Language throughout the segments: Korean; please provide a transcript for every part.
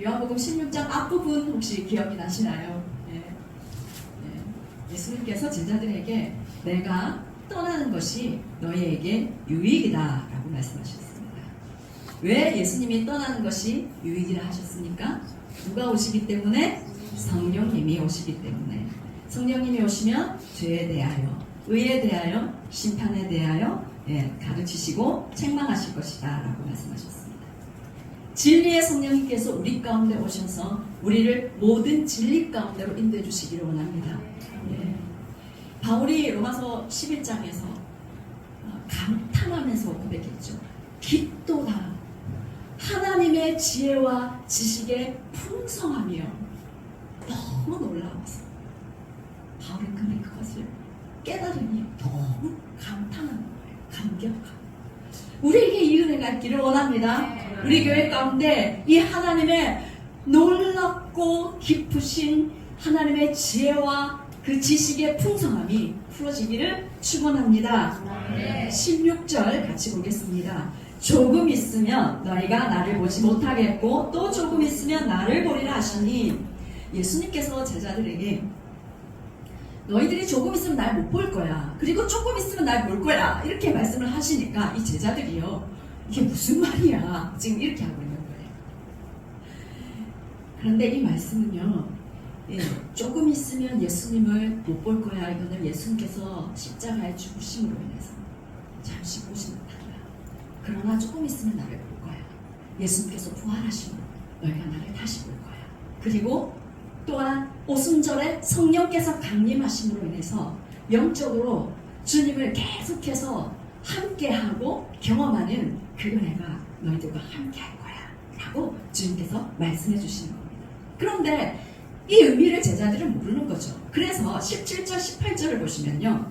요한복음 16장 앞부분 혹시 기억이 나시나요? 예수님께서 제자들에게 내가 떠나는 것이 너희에게 유익이다 라고 말씀하셨습니다. 왜 예수님이 떠나는 것이 유익이라 하셨습니까? 누가 오시기 때문에? 성령님이 오시기 때문에. 성령님이 오시면 죄에 대하여, 의에 대하여, 심판에 대하여 가르치시고 책망하실 것이다 라고 말씀하셨습니다. 진리의 성령님께서 우리 가운데 오셔서 우리를 모든 진리 가운데로 인도해 주시기를 원합니다. 바울이 로마서 11장에서 감탄하면서 고백했죠. 깊도다. 하나님의 지혜와 지식의 풍성함이요. 너무 놀라워서 바울이 근데 그것을 깨달으니 너무 감탄하는 거예요. 감격하고. 우리에게 이 은혜가 있기를 원합니다. 우리 교회 가운데 이 하나님의 놀랍고 깊으신 하나님의 지혜와 그 지식의 풍성함이 풀어지기를 축원합니다. 16절 같이 보겠습니다. 조금 있으면 너희가 나를 보지 못하겠고 또 조금 있으면 나를 보리라 하시니, 예수님께서 제자들에게 너희들이 조금 있으면 날 못 볼 거야, 그리고 조금 있으면 날 볼 거야 이렇게 말씀을 하시니까 이 제자들이요, 이게 무슨 말이야 지금 이렇게 하고 있는 거예요. 그런데 이 말씀은요, 조금 있으면 예수님을 못 볼 거야, 이거는 예수님께서 십자가에 죽으심으로 인해서 잠시 보지 못한다. 그러나 조금 있으면 나를 볼 거야. 예수님께서 부활하시면 너희가 나를 다시 볼 거야. 그리고 또한 오순절에 성령께서 강림하심으로 인해서 영적으로 주님을 계속해서 함께하고 경험하는 그 은혜가 너희들과 함께할 거야 라고 주님께서 말씀해 주시는 겁니다. 그런데 이 의미를 제자들은 모르는 거죠. 그래서 17절 18절을 보시면요,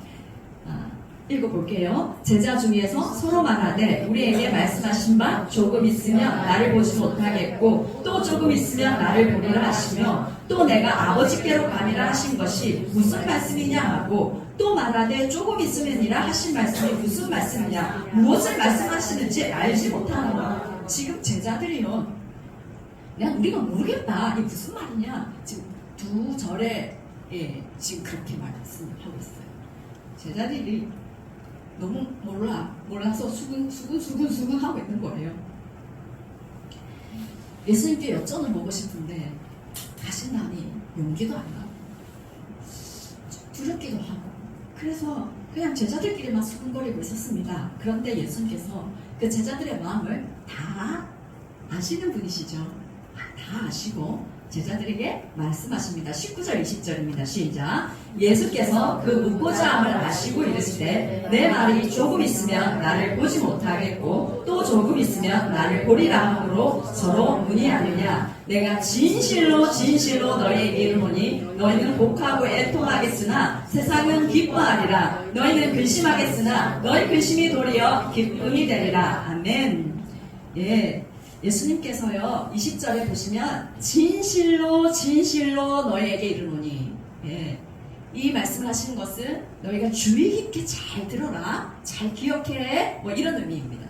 읽어볼게요. 제자 중에서 서로 말하되 우리에게 말씀하신 바 조금 있으면 나를 보지 못하겠고 또 조금 있으면 나를 보리라 하시며 또 내가 아버지께로 가리라 하신 것이 무슨 말씀이냐 하고, 또 말하되 조금 있으면이라 하신 말씀이 무슨 말씀이냐, 무엇을 말씀하시는지 알지 못하노라. 지금 제자들이요, 그냥 우리가 모르겠다, 이게 무슨 말이냐, 지금 두 절에 지금 그렇게 말씀하고 있어요. 제자들이 너무 몰라서 수근수근 하고 있는 거예요. 예수님께 여쭤는 보고 싶은데 가신다니 용기도 안 나고 두렵기도 하고, 그래서 그냥 제자들끼리만 수근거리고 있었습니다. 그런데 예수님께서 그 제자들의 마음을 다 아시는 분이시죠. 다 아시고 제자들에게 말씀하십니다. 19절 20절입니다. 시작. 예수께서 그 묻고자 함을 아시고 이르시되 내 말이 조금 있으면 나를 보지 못하겠고 또 조금 있으면 나를 보리라 함으로 서로 문의하느냐. 내가 진실로 진실로 너희에게 이르노니 너희는 곡하고 애통하겠으나 세상은 기뻐하리라. 너희는 근심하겠으나 너희 근심이 도리어 기쁨이 되리라. 아멘. 예수님께서요 20절에 보시면 진실로 진실로 너희에게 이르노니, 이 말씀을 하시는 것은 너희가 주의 깊게 잘 들어라, 잘 기억해, 뭐 이런 의미입니다.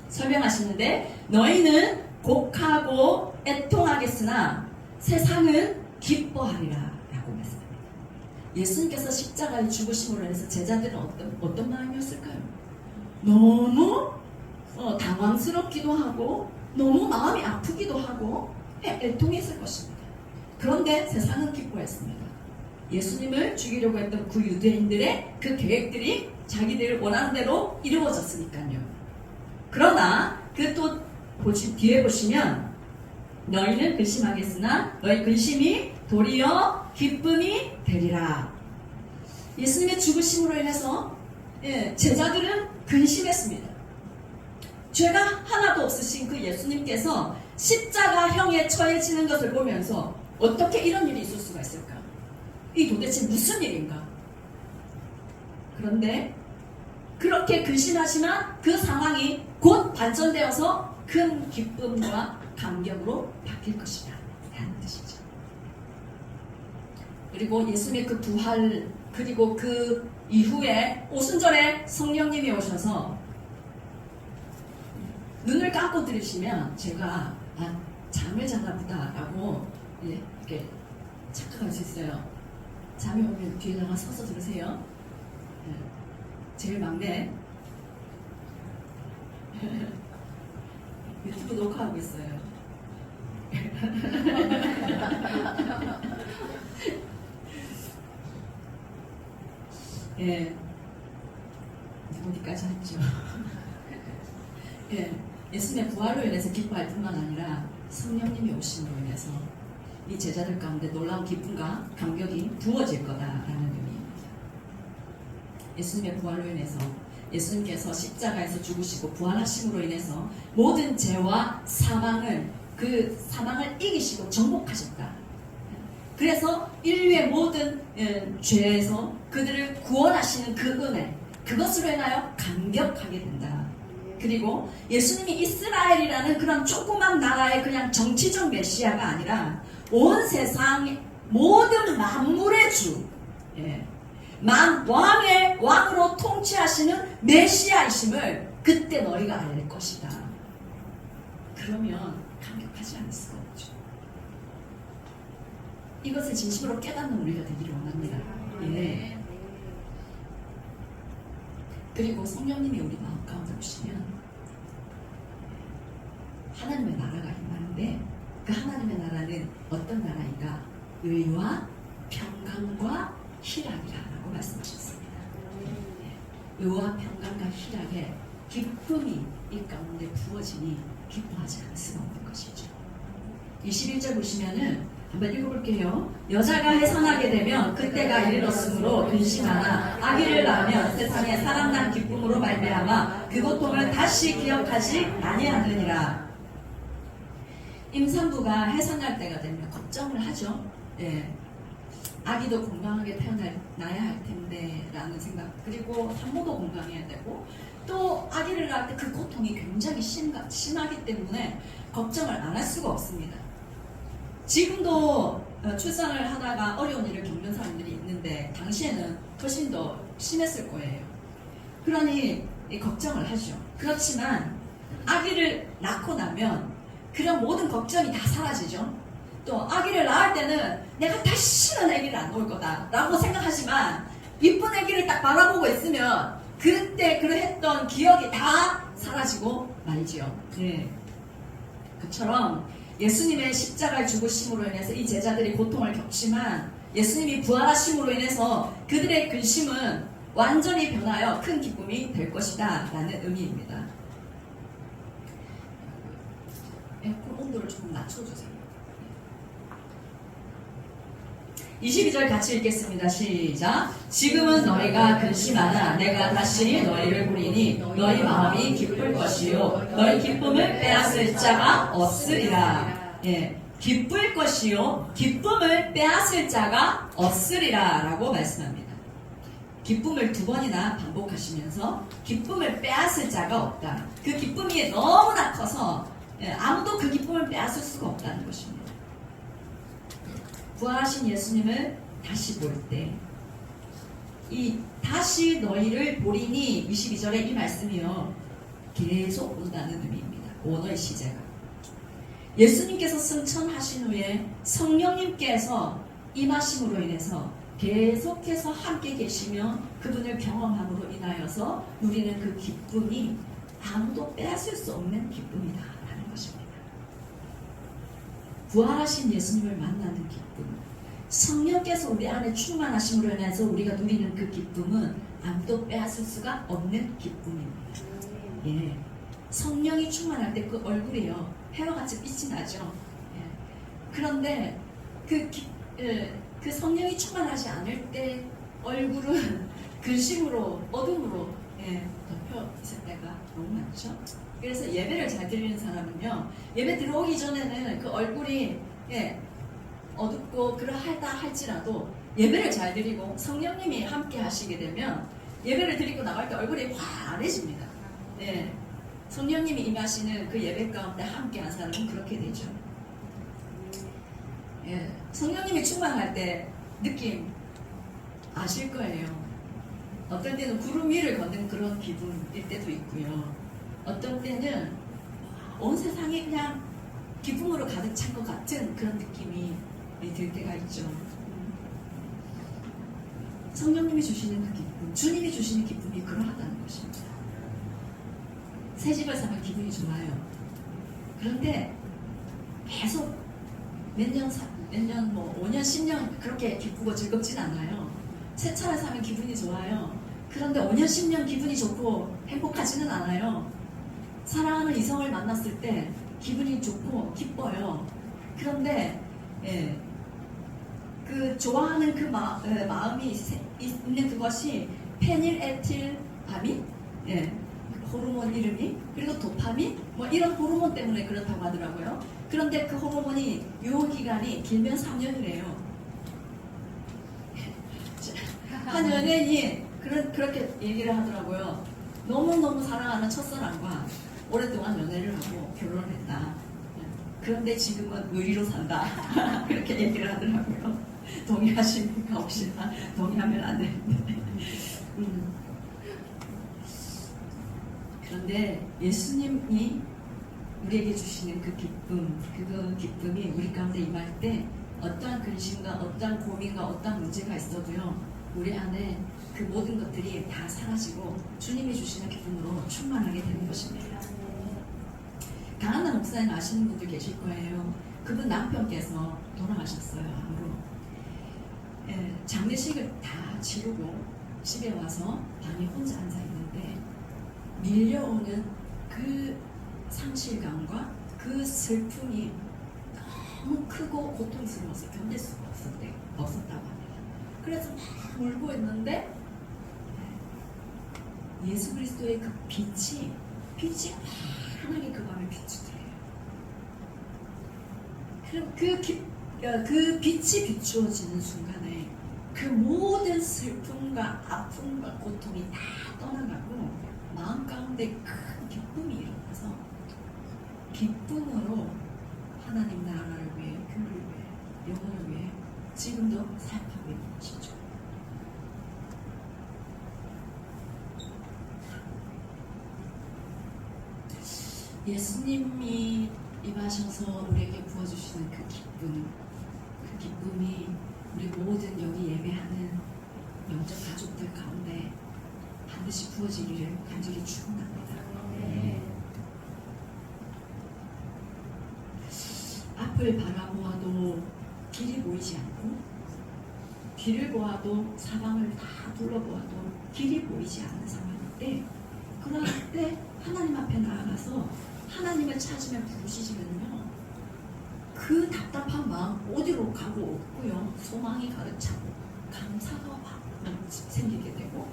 설명하시는데 너희는 곡하고 애통하겠으나 세상은 기뻐하리라 라고 말씀합니다. 예수님께서 십자가에 죽으심으로 해서 제자들은 어떤 마음이었을까요? 너무 당황스럽기도 하고 너무 마음이 아프기도 하고 애통했을 것입니다. 그런데 세상은 기뻐했습니다. 예수님을 죽이려고 했던 그 유대인들의 그 계획들이 자기들 원하는 대로 이루어졌으니까요. 그러나 그 또 뒤에 보시면 너희는 근심하겠으나 너희 근심이 도리어 기쁨이 되리라. 예수님의 죽으심으로 인해서 제자들은 근심했습니다. 죄가 하나도 없으신 그 예수님께서 십자가형에 처해지는 것을 보면서 어떻게 이런 일이 있을 수가 있을까? 이 도대체 무슨 일인가? 그런데 그렇게 근심하지만 그 상황이 곧 반전되어서 큰 기쁨과 감격으로 바뀔 것이다 라는 뜻이죠. 그리고 예수님의 그 부활, 그리고 그 이후에 오순절에 성령님이 오셔서 눈을 감고 들으시면 제가 잠을 자나 보다라고 이렇게 착각할 수 있어요. 잠이 오면 뒤에다가 서서 들으세요. 제일 막내 유튜브 녹화하고 있어요. 예, 어디까지 했죠? 예, 예수님의 부활로 인해서 기뻐할 뿐만 아니라 성령님이 오심으로 인해서 이 제자들 가운데 놀라운 기쁨과 감격이 부어질 거다라는 의미입니다. 예수님의 부활로 인해서 예수님께서 십자가에서 죽으시고 부활하심으로 인해서 모든 죄와 사망을 이기시고 정복하셨다. 그래서 인류의 모든 죄에서 그들을 구원하시는 그 은혜, 그것으로 인하여 감격하게 된다. 그리고 예수님이 이스라엘이라는 그런 조그만 나라의 그냥 정치적 메시아가 아니라 온 세상 모든 만물의 주, 왕의 왕으로 통치하시는 메시아이심을 그때 너희가 알 것이다. 그러면 감격하지 않을 수가 없죠. 이것을 진심으로 깨닫는 우리가 되기를 원합니다. 예. 그리고 성령님이 우리 마음 가운데 오시면 하나님의 나라가 임하는데 그 하나님의 나라는 어떤 나라인가? 의와 평강과 희락이라고 말씀하셨습니다. 의와 평강과 희락에 기쁨이 이 가운데 부어지니 기뻐하지 않을 수가 없는 것이죠. 21절 보시면은 한번 읽어볼게요. 여자가 해산하게 되면 그때가 이르렀으므로 근심하나 아기를 낳으면 세상에 사랑난 기쁨으로 말미암아 그 고통을 다시 기억하지 아니하느니라. 임산부가 해산할 때가 되면 걱정을 하죠. 예. 아기도 건강하게 태어나야 할 텐데 라는 생각, 그리고 산모도 건강해야 되고 또 아기를 낳을 때 그 고통이 굉장히 심하기 때문에 걱정을 안 할 수가 없습니다. 지금도 출산을 하다가 어려운 일을 겪는 사람들이 있는데 당시에는 훨씬 더 심했을 거예요. 그러니 걱정을 하죠. 그렇지만 아기를 낳고 나면 그런 모든 걱정이 다 사라지죠. 또 아기를 낳을 때는 내가 다시는 아기를 안 놓을 거다 라고 생각하지만 이쁜 아기를 딱 바라보고 있으면 그때 그랬던 기억이 다 사라지고 말이죠. 네. 그처럼 예수님의 십자가의 죽으심으로 인해서 이 제자들이 고통을 겪지만 예수님이 부활하심으로 인해서 그들의 근심은 완전히 변하여 큰 기쁨이 될 것이다 라는 의미입니다. 에어컨 온도를 조금 낮춰주세요. 22절 같이 읽겠습니다. 시작. 지금은 너희가 근심하나 내가 다시 너희를 부리니 너희 마음이 기쁠 것이요 너희 기쁨을 빼앗을 자가 없으리라. 예, 기쁠 것이요 기쁨을 빼앗을 자가 없으리라 라고 말씀합니다. 기쁨을 두 번이나 반복하시면서 기쁨을 빼앗을 자가 없다. 그 기쁨이 너무나 커서 아무도 그 기쁨을 빼앗을 수가 없다는 것입니다. 부활하신 예수님을 다시 볼 때 이 다시 너희를 보리니 22절에 이 말씀이요 계속 온다는 의미입니다. 원어의 시제가 예수님께서 승천하신 후에 성령님께서 임하심으로 인해서 계속해서 함께 계시며 그분을 경험함으로 인하여서 누리는 그 기쁨이 아무도 빼앗을 수 없는 기쁨이다 라는 것입니다. 부활하신 예수님을 만나는 기쁨, 성령께서 우리 안에 충만하심으로 인해서 우리가 누리는 그 기쁨은 아무도 빼앗을 수가 없는 기쁨입니다. 예, 성령이 충만할 때 그 얼굴이요 해와같이 빛이 나죠. 예. 그런데 그 성령이 충만하지 않을 때 얼굴은 근심으로 어둠으로 덮여 있을 때가 너무 많죠. 그래서 예배를 잘 드리는 사람은요 예배 들어오기 전에는 그 얼굴이 어둡고 그러하다 할지라도 예배를 잘 드리고 성령님이 함께 하시게 되면 예배를 드리고 나갈 때 얼굴이 환해집니다. 성령님이 임하시는 그 예배 가운데 함께한 사람은 그렇게 되죠. 성령님이 충만할 때 느낌 아실 거예요. 어떤 때는 구름 위를 걷는 그런 기분일 때도 있고요. 어떤 때는 온 세상이 그냥 기쁨으로 가득 찬 것 같은 그런 느낌이 들 때가 있죠. 성령님이 주시는 그 기쁨, 주님이 주시는 기쁨이 그러하다는 것입니다. 새 집을 사면 기분이 좋아요. 그런데 계속 몇 년, 5년, 10년 그렇게 기쁘고 즐겁진 않아요. 새 차를 사면 기분이 좋아요. 그런데 5년, 10년 기분이 좋고 행복하지는 않아요. 사랑하는 이성을 만났을 때 기분이 좋고 기뻐요. 그런데 그 좋아하는 그 마음이 있는 그것이 페닐에틸아민, 호르몬 이름이, 그리고 도파민, 뭐 이런 호르몬 때문에 그렇다고 하더라고요. 그런데 그 호르몬이 유효기간이 길면 3년이래요. 한 연예인이 그렇게 얘기를 하더라고요. 너무너무 사랑하는 첫사랑과 오랫동안 연애를 하고 결혼을 했다. 그런데 지금은 의리로 산다. 그렇게 얘기를 하더라고요. 동의하십니까? 혹시나 동의하면 안 되는데. 그런데 예수님이 우리에게 주시는 그 기쁨이 우리 가운데 임할 때 어떠한 근심과 어떠한 고민과 어떠한 문제가 있어도요, 우리 안에 그 모든 것들이 다 사라지고 주님이 주시는 기쁨으로 충만하게 되는 것입니다. 강한나 목사님 아시는 분들 계실 거예요. 그분 남편께서 돌아가셨어요. 암으로. 장례식을 다 치르고 집에 와서 방에 혼자 앉아 있는데 밀려오는 그 상실감과 그 슬픔이 너무 크고 고통스러워서 견딜 수가 없었다고 합니다. 그래서 막 울고 있는데 예수 그리스도의 그 빛이 환하게 그 밤에 비추더래요. 그럼 그 빛이 비추어지는 순간에 그 모든 슬픔과 아픔과 고통이 다 떠나가고 마음 가운데 큰 기쁨이 일어나서 기쁨으로 하나님 나라를 위해, 교회를 위해, 영혼을 위해 지금도 사역하고 있는 것이죠. 예수님이 임하셔서 우리에게 부어주시는 그 기쁨이 우리 모든 여기 예배하는 영적 가족들 가운데 반드시 부어지기를 간절히 축원합니다. 앞을 바라보아도 길이 보이지 않고 뒤를 보아도 사방을 다 둘러보아도 길이 보이지 않는 상황일 때, 그럴 때 하나님 앞에 나아가서 하나님을 찾으며 부르시면요, 그 답답한 마음 어디로 가고 없고요, 소망이 가득 차고 감사가 막 생기게 되고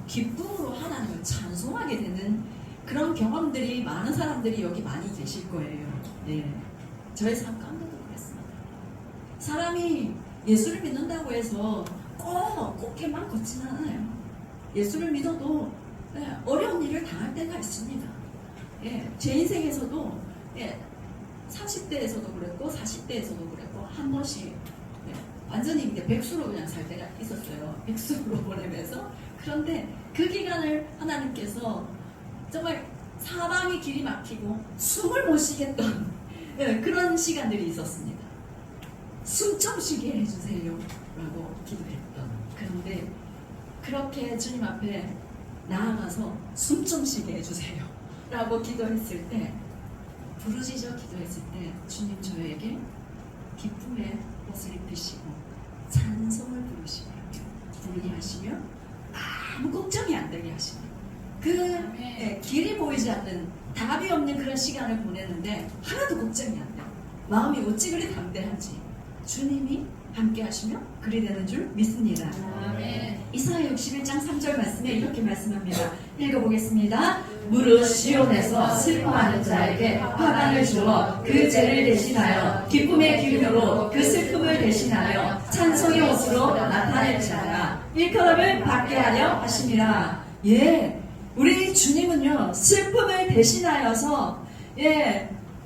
기쁨으로 하나님을 찬송하게 되는 그런 경험들이 많은 사람들이 여기 많이 계실 거예요. 저의 삶 가운데도 그랬습니다. 사람이 예수를 믿는다고 해서 꼭 길만 걷지는 않아요. 예수를 믿어도 어려운 일을 당할 때가 있습니다. 제 인생에서도 30대에서도 그랬고 40대에서도 그랬고 한 번씩 완전히 이제 백수로 그냥 살 때가 있었어요. 백수로 보내면서. 그런데 그 기간을 하나님께서 정말 사방이 길이 막히고 숨을 못 쉬겠던 그런 시간들이 있었습니다. 숨 좀 쉬게 해주세요 라고 기도했던. 그런데 그렇게 주님 앞에 나아가서 숨 좀 쉬게 해주세요 라고 기도했을 때, 부르짖어 기도했을 때 주님 저에게 기쁨의 옷을 입히시고 찬송을 부르게 하시며 아무 걱정이 안 되게 하시며 길이 보이지 않는, 답이 없는 그런 시간을 보내는데 하나도 걱정이 안 돼. 마음이 어찌 그리 담대한지 주님이 함께 하시며 그리 되는 줄 믿습니다. 아멘. 이사야 61장 3절 말씀에 이렇게 말씀합니다. 읽어보겠습니다. 무릇 시온에서 슬퍼하는 자에게 화관을 주어 그 죄를 대신하여 기쁨의 기운으로 그 슬픔을 대신하여 찬송의 옷으로 나타낼지어다. 일컬음을 받게 하려 하심이라. 우리 주님은요, 슬픔을 대신하여서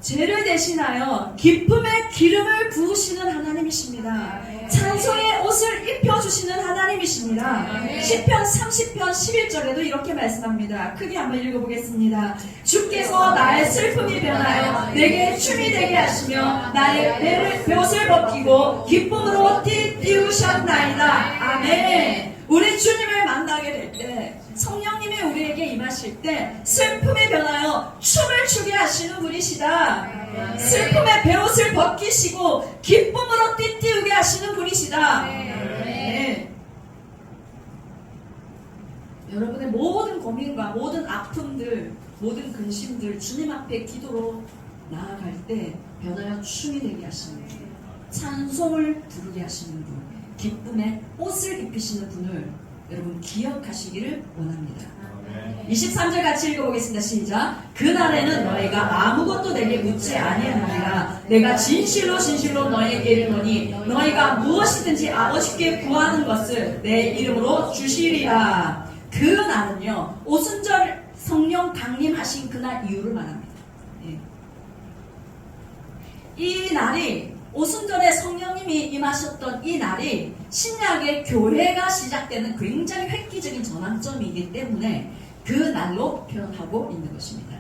죄를 대신하여 기쁨의 기름을 부으시는 하나님이십니다. 찬송의 옷을 입혀주시는 하나님이십니다. 시편 30편 11절에도 이렇게 말씀합니다. 크게 한번 읽어보겠습니다. 주께서 나의 슬픔이 변하여 내게 춤이 되게 하시며 나의 베옷을 벗기고 기쁨으로 띠띠우셨나이다. 아멘. 우리 주님을 만나게 될 때, 성령님이 우리에게 임하실 때 슬픔에 변하여 춤을 추게 하시는 분이시다. 슬픔의 베옷을 벗기시고 기쁨으로 띠띠우게 하시는 분이시다. 네. 여러분의 모든 고민과 모든 아픔들, 모든 근심들 주님 앞에 기도로 나아갈 때 변하여 춤이 되게 하시는 분, 찬송을 부르게 하시는 분, 기쁨의 옷을 입히시는 분을 여러분 기억하시기를 원합니다. 23절 같이 읽어보겠습니다. 시작. 그날에는 너희가 아무것도 내게 묻지 아니하느니라. 내가 진실로 진실로 너희에게 이르노니 너희가 무엇이든지 아버지께 구하는 것을 내 이름으로 주시리라. 그날은요, 오순절 성령 강림하신 그날 이유를 말합니다. 이 날이, 오순절에 성령님이 임하셨던 이 날이 신약의 교회가 시작되는 굉장히 획기적인 전환점이기 때문에 그 날로 표현하고 있는 것입니다.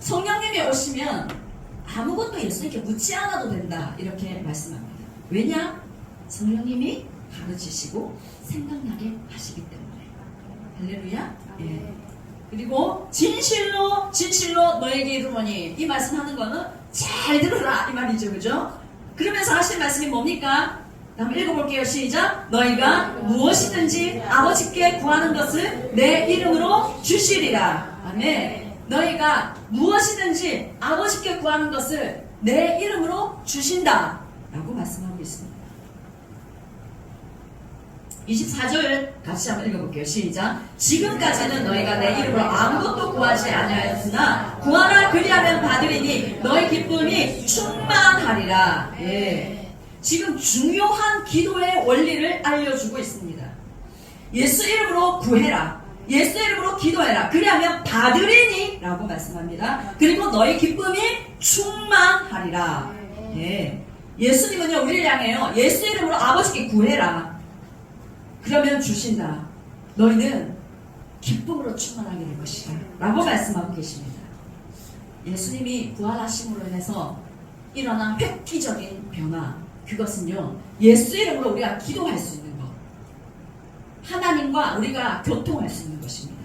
성령님이 오시면 아무것도 예수님께 묻지 않아도 된다, 이렇게 말씀합니다. 왜냐? 성령님이 가르치시고 생각나게 하시기 때문에. 할렐루야. 예. 그리고 진실로 진실로 너에게 이르노니, 이 말씀하는 거는 잘 들어라 이 말이죠. 그죠? 그러면서 하신 말씀이 뭡니까? 한번 읽어볼게요. 시작. 너희가 무엇이든지 아버지께 구하는 것을 내 이름으로 주시리라. 아멘. 너희가 무엇이든지 아버지께 구하는 것을 내 이름으로 주신다 라고 말씀하고 있습니다. 24절 같이 한번 읽어볼게요. 시작. 지금까지는 너희가 내 이름으로 아무것도 구하지 아니하였으나 구하라 그리하면 받으리니 너희 기쁨이 충만하리라. 예. 지금 중요한 기도의 원리를 알려주고 있습니다. 예수 이름으로 구해라. 예수 이름으로 기도해라. 그리하면 받으리니 라고 말씀합니다. 그리고 너희 기쁨이 충만하리라. 예. 예수님은요, 우리를 향해요, 예수 이름으로 아버지께 구해라. 그러면 주신다. 너희는 기쁨으로 충만하게 될 것이다 라고 말씀하고 계십니다. 예수님이 부활하심으로 인해서 일어난 획기적인 변화, 그것은요, 예수 이름으로 우리가 기도할 수 있는 것, 하나님과 우리가 교통할 수 있는 것입니다.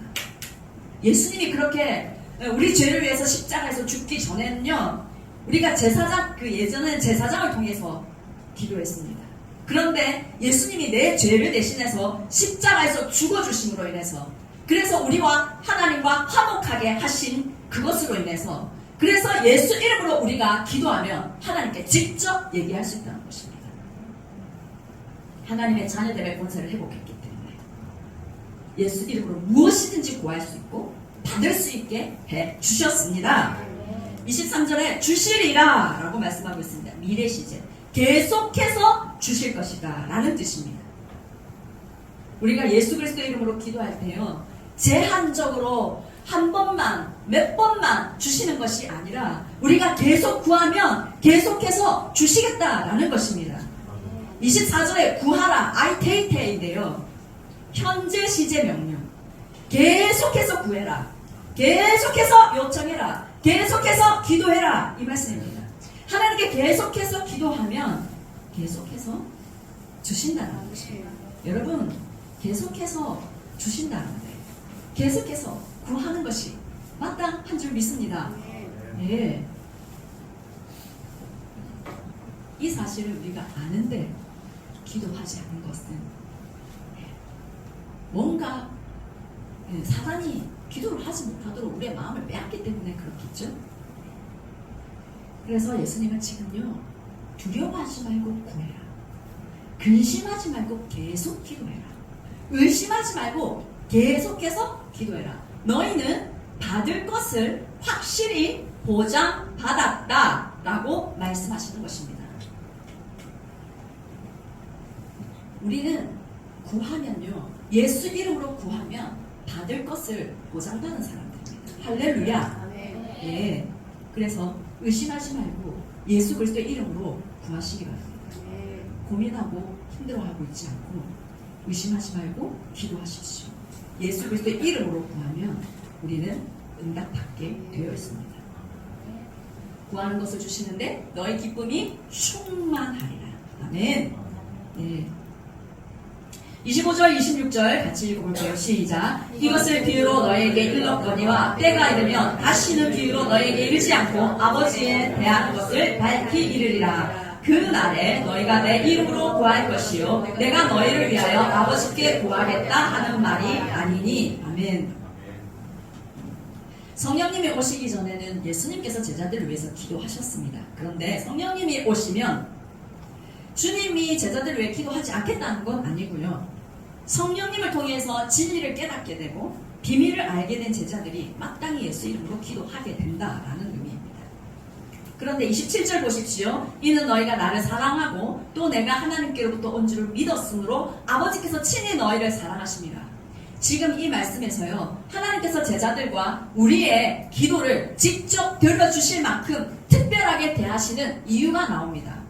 예수님이 그렇게 우리 죄를 위해서 십자가에서 죽기 전에는요, 우리가 제사장, 예전엔 제사장을 통해서 기도했습니다. 그런데 예수님이 내 죄를 대신해서 십자가에서 죽어주심으로 인해서, 그래서 우리와 하나님과 화목하게 하신 그것으로 인해서, 그래서 예수 이름으로 우리가 기도하면 하나님께 직접 얘기할 수 있다는 것입니다. 하나님의 자녀됨의 권세를 회복했기 때문에 예수 이름으로 무엇이든지 구할 수 있고 받을 수 있게 해 주셨습니다. 23절에 주시리라 라고 말씀하고 있습니다. 미래 시제, 계속해서 주실 것이다 라는 뜻입니다. 우리가 예수 그리스도 이름으로 기도할 때요, 제한적으로 한 번만, 몇 번만 주시는 것이 아니라 우리가 계속 구하면 계속해서 주시겠다라는 것입니다. 24절에 구하라, 아이테이테인데요, 현재 시제 명령. 계속해서 구해라, 계속해서 요청해라, 계속해서 기도해라, 이 말씀입니다. 하나님께 계속해서 기도하면 계속해서 주신다는 것입니다. 여러분, 계속해서 주신다는 거예요. 계속해서 구하는 것이 마땅한 줄 믿습니다. 예. 이 사실을 우리가 아는데 기도하지 않는 것은 뭔가 사단이 기도를 하지 못하도록 우리의 마음을 빼앗기 때문에 그렇겠죠. 그래서 예수님은 지금요, 두려워하지 말고 구해라, 근심하지 말고 계속 기도해라, 의심하지 말고 계속해서 기도해라. 너희는 받을 것을 확실히 보장받았다 라고 말씀하시는 것입니다. 우리는 구하면요, 예수 이름으로 구하면 받을 것을 보장받은 사람들입니다. 할렐루야. 예. 그래서 의심하지 말고 예수 그리스도의 이름으로 구하시기 바랍니다. 고민하고 힘들어하고 있지 않고 의심하지 말고 기도하십시오. 예수 그리스도의 이름으로 구하면 우리는 응답받게 되어 있습니다. 구하는 것을 주시는데 너의 기쁨이 충만하리라. 아멘. 네. 25절 26절 같이 읽어볼게요. 시작. 이것을 비유로 너에게 일렀거니와 때가 이르면 다시는 비유로 너에게 이르지 않고 아버지에 대한 것을 밝히 이르리라. 그 날에 너희가 내 이름으로 구할 것이요 내가 너희를 위하여 아버지께 구하겠다 하는 말이 아니니. 아멘. 성령님이 오시기 전에는 예수님께서 제자들을 위해서 기도하셨습니다. 그런데 성령님이 오시면 주님이 제자들을 위해 기도하지 않겠다는 건 아니고요. 성령님을 통해서 진리를 깨닫게 되고 비밀을 알게 된 제자들이 마땅히 예수 이름으로 기도하게 된다라는 의미입니다. 그런데 27절 보십시오. 이는 너희가 나를 사랑하고 또 내가 하나님께로부터 온 줄을 믿었으므로 아버지께서 친히 너희를 사랑하십니다. 지금 이 말씀에서요, 하나님께서 제자들과 우리의 기도를 직접 들어주실 만큼 특별하게 대하시는 이유가 나옵니다.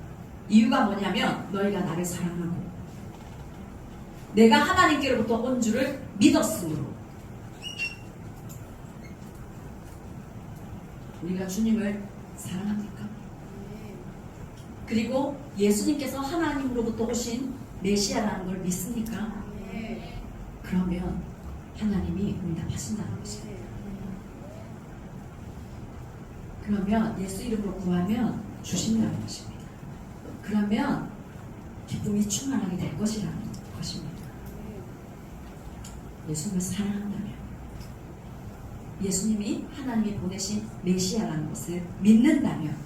이유가 뭐냐면 너희가 나를 사랑하고 내가 하나님께로부터 온 줄을 믿었으므로. 우리가 주님을 사랑합니까? 그리고 예수님께서 하나님으로부터 오신 메시아라는 걸 믿습니까? 그러면 하나님이 응답하신다는 것입니다. 그러면 예수 이름으로 구하면 주신다는 것입니다. 그러면 기쁨이 충만하게 될 것이라는 것입니다. 예수님을 사랑한다면, 예수님이 하나님이 보내신 메시아라는 것을 믿는다면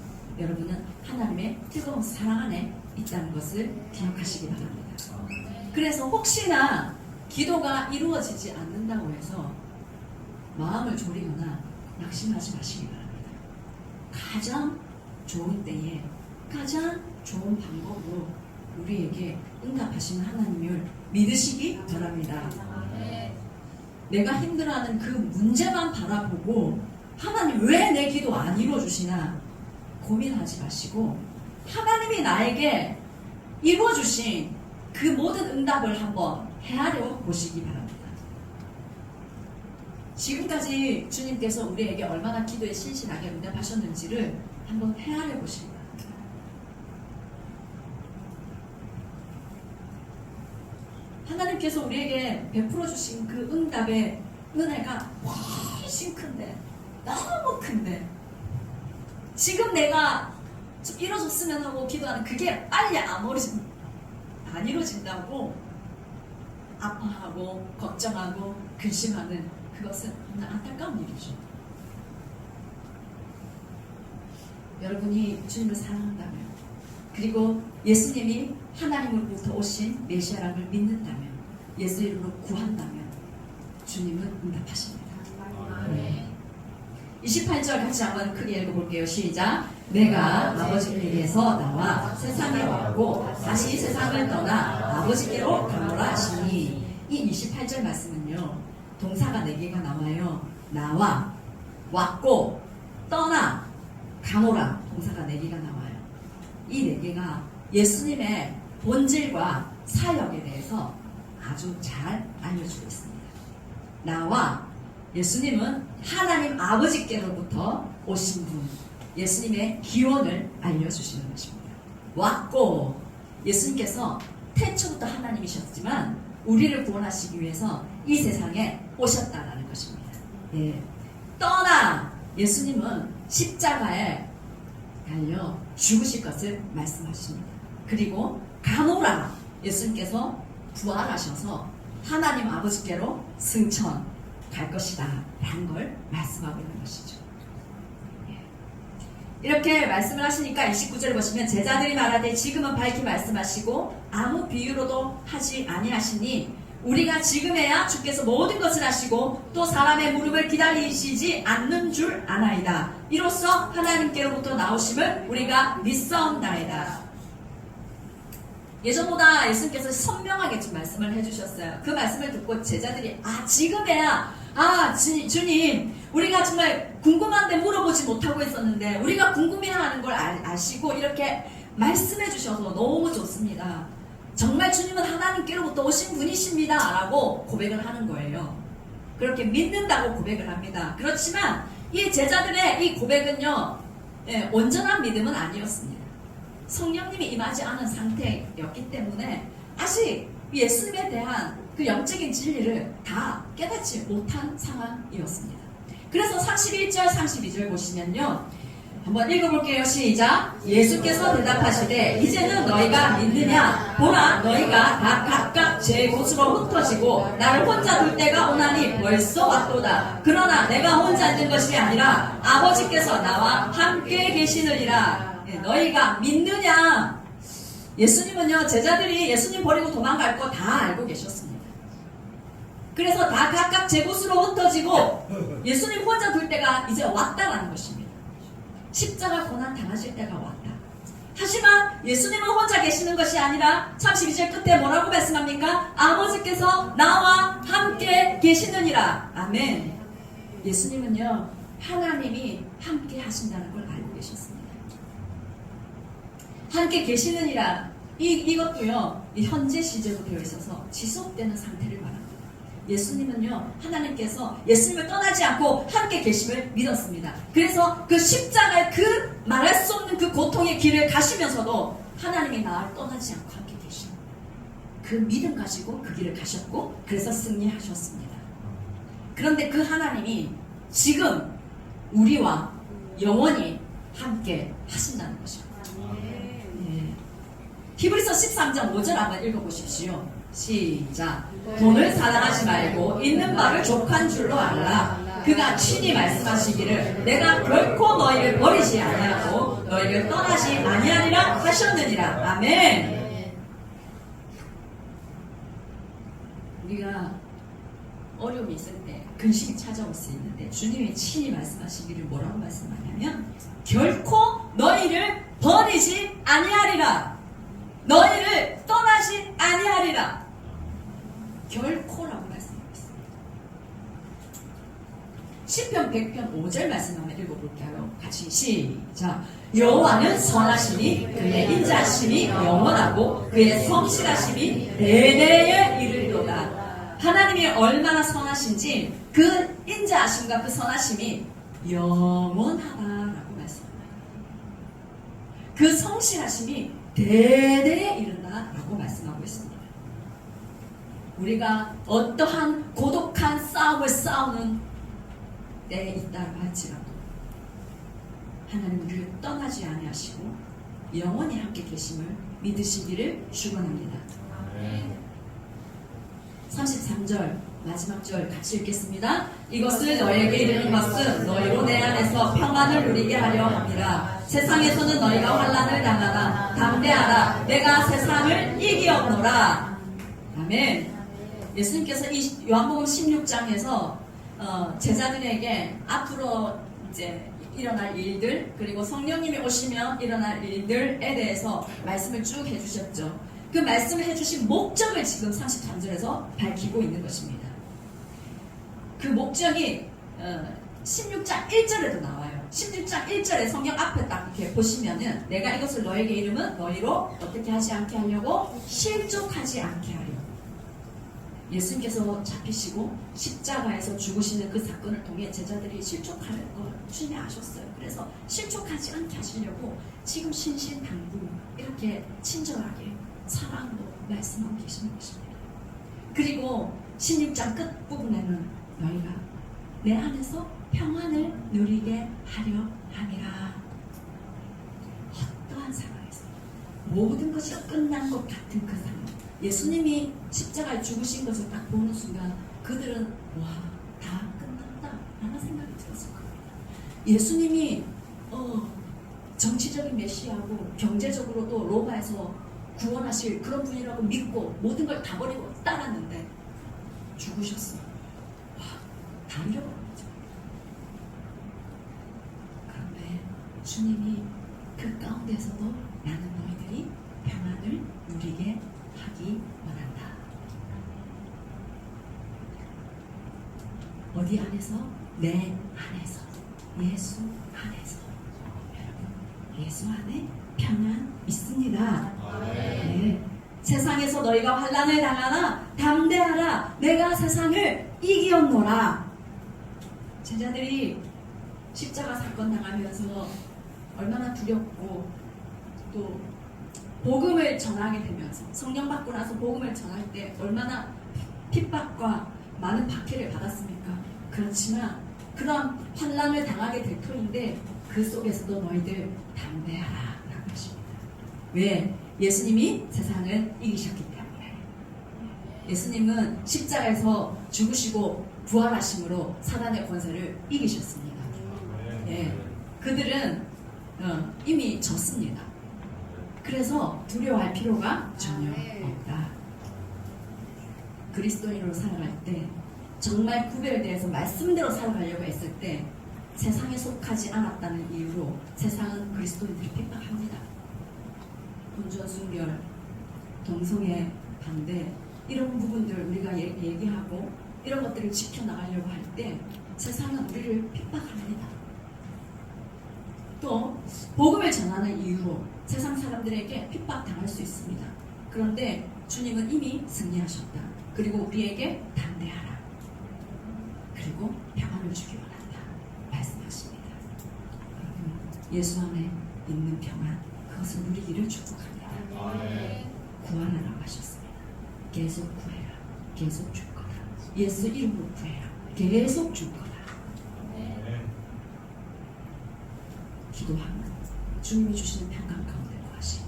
여러분은 하나님의 뜨거운 사랑 안에 있다는 것을 기억하시기 바랍니다. 그래서 혹시나 기도가 이루어지지 않는다고 해서 마음을 졸이거나 낙심하지 마시기 바랍니다. 가장 좋은 때에 가장 좋은 방법으로 우리에게 응답하시는 하나님을 믿으시기 바랍니다. 내가 힘들어하는 그 문제만 바라보고 하나님 왜 내 기도 안 이루어주시나 고민하지 마시고 하나님이 나에게 이루어주신 그 모든 응답을 한번 헤아려 보시기 바랍니다. 지금까지 주님께서 우리에게 얼마나 기도에 신실하게 응답하셨는지를 한번 헤아려 보시기 바랍니다. 하나님께서 우리에게 베풀어 주신 그 응답의 은혜가 훨씬 큰데, 너무 큰데, 지금 내가 좀 이루어졌으면 하고 기도하는 그게 빨리 안 이루어진다고 아파하고 걱정하고 근심하는 그것은 너무나 안타까운 일이죠. 여러분이 주님을 사랑한다면, 그리고 예수님이 하나님으로부터 오신 메시아라는 믿는다면, 예수 이름으로 구한다면 주님은 응답하십니다. 네. 28절 같이 한번 크게 읽어볼게요. 시작. 내가 아버지께서 나와 세상에 왔고 다시 세상을 떠나 아버지께로 가노라 하시니. 이 28절 말씀은요, 동사가 4개가 나와요. 나와, 왔고, 떠나, 가노라 동사가 4개가 나와요. 이 4개가 예수님의 본질과 사역에 대해서 아주 잘 알려주고 있습니다. 나와, 예수님은 하나님 아버지께로부터 오신 분, 예수님의 기원을 알려주시는 것입니다. 왔고, 예수님께서 태초부터 하나님이셨지만 우리를 구원하시기 위해서 이 세상에 오셨다는 것입니다. 예. 떠나, 예수님은 십자가에 달려 죽으실 것을 말씀하십니다. 그리고 가노라, 예수님께서 부활하셔서 하나님 아버지께로 승천 갈 것이다 라는 걸 말씀하고 있는 것이죠. 이렇게 말씀을 하시니까 29절을 보시면 제자들이 말하되 지금은 밝히 말씀하시고 아무 비유로도 하지 아니하시니 우리가 지금에야 주께서 모든 것을 하시고 또 사람의 무릎을 기다리시지 않는 줄 아나이다. 이로써 하나님께로부터 나오심을 우리가 믿사옵나이다. 예전보다 예수님께서 선명하게 좀 말씀을 해주셨어요. 그 말씀을 듣고 제자들이 지금에야 주님, 우리가 정말 궁금한데 물어보지 못하고 있었는데 우리가 궁금해하는 걸 아시고 이렇게 말씀해 주셔서 너무 좋습니다. 정말 주님은 하나님께로부터 오신 분이십니다 라고 고백을 하는 거예요. 그렇게 믿는다고 고백을 합니다. 그렇지만 이 제자들의 이 고백은요, 온전한 믿음은 아니었습니다. 성령님이 임하지 않은 상태였기 때문에 아직 예수님에 대한 그 영적인 진리를 다 깨닫지 못한 상황이었습니다. 그래서 31절 32절 보시면요, 한번 읽어볼게요. 시작. 예수께서 대답하시되 이제는 너희가 믿느냐? 보라, 너희가 다 각각 제 곳으로 흩어지고 나를 혼자 둘 때가 오나니 벌써 왔도다. 그러나 내가 혼자 있는 것이 아니라 아버지께서 나와 함께 계시느니라. 너희가 믿느냐? 예수님은요, 제자들이 예수님 버리고 도망갈 거 다 알고 계셨습니다. 그래서 다 각각 제 곳으로 흩어지고 예수님 혼자 둘 때가 이제 왔다라는 것입니다. 십자가 고난 당하실 때가 왔다. 하지만 예수님은 혼자 계시는 것이 아니라 32절 끝에 뭐라고 말씀합니까? 아버지께서 나와 함께 계시느니라. 아멘. 예수님은요, 하나님이 함께 하신다는 걸 알고 계셨습니다. 함께 계시느니라. 이것도요, 현재 시제로 되어 있어서 지속되는 상태를 말합니다. 예수님은요, 하나님께서 예수님을 떠나지 않고 함께 계심을 믿었습니다. 그래서 그 십자가의 그 말할 수 없는 그 고통의 길을 가시면서도 하나님이 나를 떠나지 않고 함께 계신 그 믿음 가지고 그 길을 가셨고, 그래서 승리하셨습니다. 그런데 그 하나님이 지금 우리와 영원히 함께 하신다는 것입니다. 히브리서 13장 5절 한번 읽어보십시오. 시작. 돈을 사랑하지 말고 있는 바를 족한 줄로 알라. 그가 친히 말씀하시기를 내가 결코 너희를 버리지 아니하고 너희를 떠나지 아니하리라 하셨느니라. 아멘. 우리가 어려움이 있을 때, 근심이 찾아올 수 있는데 주님이 친히 말씀하시기를 뭐라고 말씀하냐면 결코 너희를 버리지 아니하리라. 너희를 떠나지 아니하리라. 결코라고 말씀하고 있습니다. 시편 100편 5절 말씀 한번 읽어볼까요? 같이 시작. 여호와는 선하시니 그의 인자하심이 영원하고 그의 성실하심이 대대에 이르리로다. 하나님이 얼마나 선하신지 그 인자하심과 그 선하심이 영원하다라고 말씀합니다. 그 성실하심이 대대에 이른다라고 말씀하고 있습니다. 우리가 어떠한 고독한 싸움을 싸우는 때에 있다고 할지라도 하나님은 우리를 떠나지 아니하시고 영원히 함께 계심을 믿으시기를 축원합니다. 33절 마지막 절 같이 읽겠습니다. 이것을 너희에게 이르는 것은 너희로 내 안에서 평안을 누리게 하려 함이라. 세상에서는 너희가 환난을 당하나 담대하라. 내가 세상을 이기었노라. 아멘. 예수님께서 이 요한복음 16장에서 제자들에게 앞으로 이제 일어날 일들, 그리고 성령님이 오시면 일어날 일들에 대해서 말씀을 쭉 해주셨죠. 그 말씀을 해주신 목적을 지금 33절에서 밝히고 있는 것입니다. 그 목적이 16장 1절에도 나와요. 16장 1절에 성경 앞에 딱 이렇게 보시면은 내가 이것을 너에게 이름은 너희로 어떻게 하지 않게 하려고 실족하지 않게 하려. 예수님께서 잡히시고 십자가에서 죽으시는 그 사건을 통해 제자들이 실족하는 걸 주님이 아셨어요. 그래서 실족하지 않게 하시려고 지금 신신당부 이렇게 친절하게 사랑으로 말씀하고 계시는 것입니다. 그리고 16장 끝부분에는 너희가 내 안에서 평안을 누리게 하려 함이라. 어떠한 상황에서 모든 것이 끝난 것 같은 그 상황, 예수님이 십자가에 죽으신 것을 딱 보는 순간 그들은 와, 다 끝났다 라는 생각이 들었을 겁니다. 예수님이 정치적인 메시아고 경제적으로도 로마에서 구원하실 그런 분이라고 믿고 모든 걸 다 버리고 따랐는데 죽으셨어요. 와, 다 잃어버린 거죠. 그런데 주님이 그 가운데서도 나는 너희들이 평안을 누리게 하기 원한다. 어디 안에서? 내 안에서. 예수 안에서. 여러분, 예수 안에 평안 있습니다. 네. 세상에서 너희가 환난을 당하나 담대하라. 내가 세상을 이기었노라. 제자들이 십자가 사건 당하면서 얼마나 두렵고 또 복음을 전하게 되면서 성령 받고 나서 복음을 전할 때 얼마나 핍박과 많은 박해를 받았습니까? 그렇지만 그런 환난을 당하게 될 터인데 그 속에서도 너희들 담대하라 라고 하십니다. 왜? 예수님이 세상을 이기셨기 때문에. 예수님은 십자가에서 죽으시고 부활하심으로 사단의 권세를 이기셨습니다. 예, 그들은 이미 졌습니다. 그래서 두려워할 필요가 전혀 없다. 그리스도인으로 살아갈 때 정말 구별되어서 말씀대로 살아가려고 했을 때 세상에 속하지 않았다는 이유로 세상은 그리스도인들을 핍박합니다. 본전순결, 동성애 반대 이런 부분들 우리가 얘기하고 이런 것들을 지켜나가려고 할 때 세상은 우리를 핍박합니다. 또 복음을 전하는 이유로 세상 사람들에게 핍박당할 수 있습니다. 그런데 주님은 이미 승리하셨다. 그리고 우리에게 담대하라. 그리고 평안을 주기 원한다. 말씀하십니다. 예수 안에 있는 평안, 그것을 누리기를 축복합니다. 구하라고 하셨습니다. 계속 구해라. 계속 줄 거다. 예수 이름으로 구해라. 계속 줄 거다. 기도하면 주님이 주시는 평강 가운데 거하시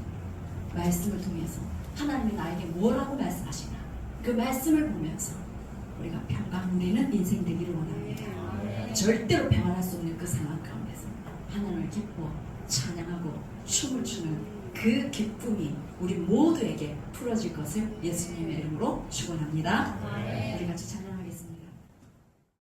말씀을 통해서 하나님이 나에게 뭐라고 말씀하시나 그 말씀을 보면서 우리가 평강 누리는 인생 되기를 원합니다. 절대로 평안할 수 없는 그 상황 가운데서 하나님을 기뻐 찬양하고 춤을 추는 그 기쁨이 우리 모두에게 풀어질 것을 예수님의 이름으로 축원합니다. 우리가